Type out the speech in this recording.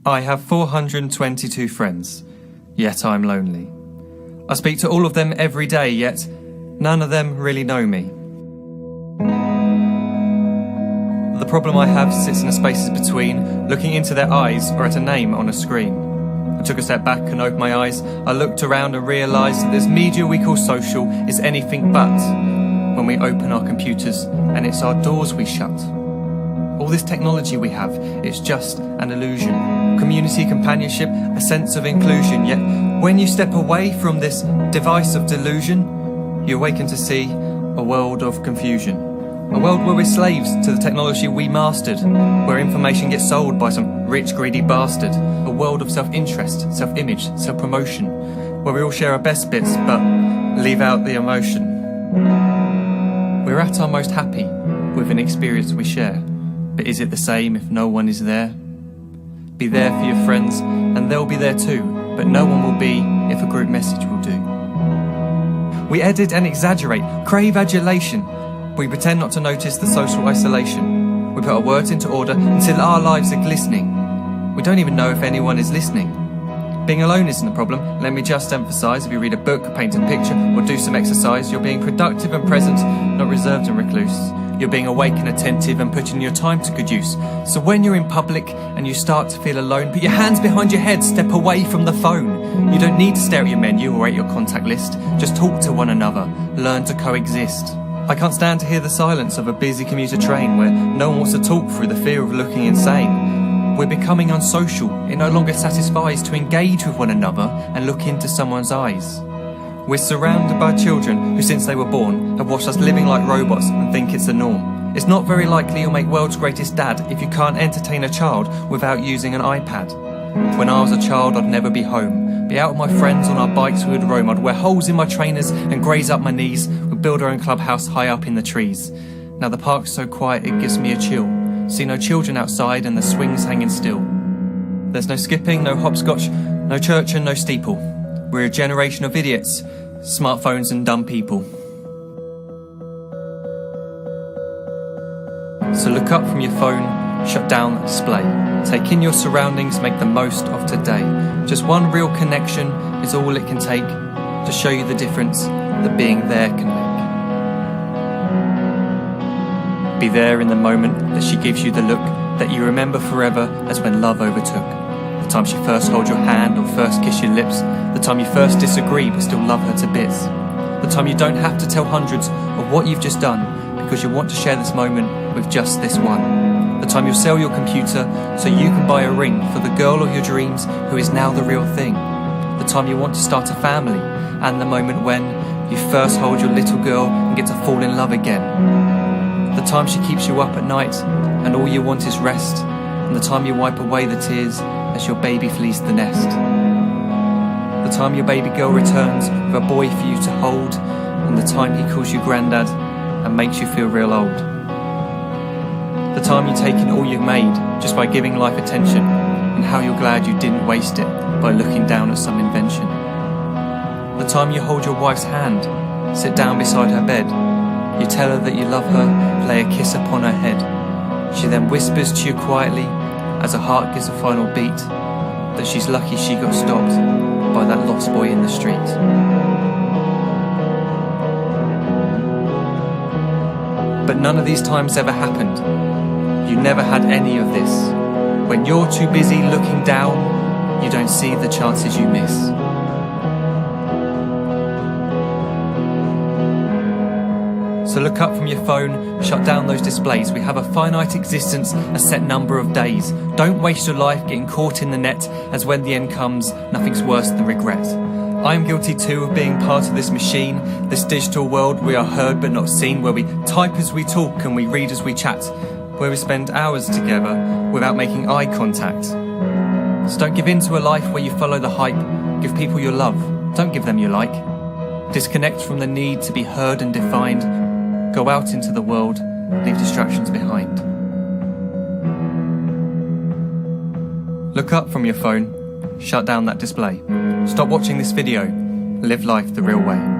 I have 422 friends, yet I'm lonely. I speak to all of them every day, yet none of them really know me. The problem I have sits in the spaces between, looking into their eyes or at a name on a screen. I took a step back and opened my eyes. I looked around and realised that this media we call social is anything but when we open our computers and it's our doors we shut. All this technology we have, it's just an illusion. Community, companionship, a sense of inclusion. Yet when you step away from this device of delusion, you awaken to see a world of confusion. A world where we're slaves to the technology we mastered, where information gets sold by some rich, greedy bastard. A world of self-interest, self-image, self-promotion, where we all share our best bits but leave out the emotion. We're at our most happy with an experience we share. But is it the same if no one is there? Be there for your friends, and they'll be there too, but no one will be if a group message will do. We edit and exaggerate, crave adulation. We pretend not to notice the social isolation. We put our words into order until our lives are glistening. We don't even know if anyone is listening. Being alone isn't the problem. Let me just emphasise, if you read a book, paint a picture, or do some exercise, you're being productive and present, not reserved and recluse. You're being awake and attentive and putting your time to good use. So when you're in public and you start to feel alone, put your hands behind your head, step away from the phone. You don't need to stare at your menu or at your contact list. Just talk to one another. Learn to coexist. I can't stand to hear the silence of a busy commuter train where no one wants to talk through the fear of looking insane. We're becoming unsocial. It no longer satisfies to engage with one another and look into someone's eyes. We're surrounded by children who, since they were born, have watched us living like robots and think it's the norm. It's not very likely you'll make world's greatest dad if you can't entertain a child without using an iPad. When I was a child, I'd never be home. Be out with my friends on our bikes, we would roam. I'd wear holes in my trainers and graze up my knees. We'd build our own clubhouse high up in the trees. Now the park's so quiet it gives me a chill. See no children outside and the swings hanging still. There's no skipping, no hopscotch, no church and no steeple. We're a generation of idiots, smartphones and dumb people. So look up from your phone, shut down the display. Take in your surroundings, make the most of today. Just one real connection is all it can take to show you the difference that being there can make. Be there in the moment that she gives you the look that you remember forever as when love overtook. The time she first holds your hand or first kiss your lips. The time you first disagree but still love her to bits. The time you don't have to tell hundreds of what you've just done because you want to share this moment with just this one. The time you'll sell your computer so you can buy a ring for the girl of your dreams who is now the real thing. The time you want to start a family, and the moment when you first hold your little girl and get to fall in love again. The time she keeps you up at night and all you want is rest, and the time you wipe away the tears as your baby flees the nest. The time your baby girl returns with a boy for you to hold, and the time he calls you granddad and makes you feel real old. The time you take in all you've made just by giving life attention, and how you're glad you didn't waste it by looking down at some invention. The time you hold your wife's hand, sit down beside her bed, you tell her that you love her, lay a kiss upon her head. She then whispers to you quietly as her heart gives a final beat that she's lucky she got stopped by that lost boy in the street. But none of these times ever happened. You never had any of this. When you're too busy looking down, you don't see the chances you miss. So look up from your phone, shut down those displays. We have a finite existence, a set number of days. Don't waste your life getting caught in the net, as when the end comes, nothing's worse than regret. I'm guilty too of being part of this machine, this digital world we are heard but not seen, where we type as we talk and we read as we chat, where we spend hours together without making eye contact. So don't give in to a life where you follow the hype. Give people your love, don't give them your like. Disconnect from the need to be heard and defined. Go out into the world, leave distractions behind. Look up from your phone, shut down that display. Stop watching this video, live life the real way.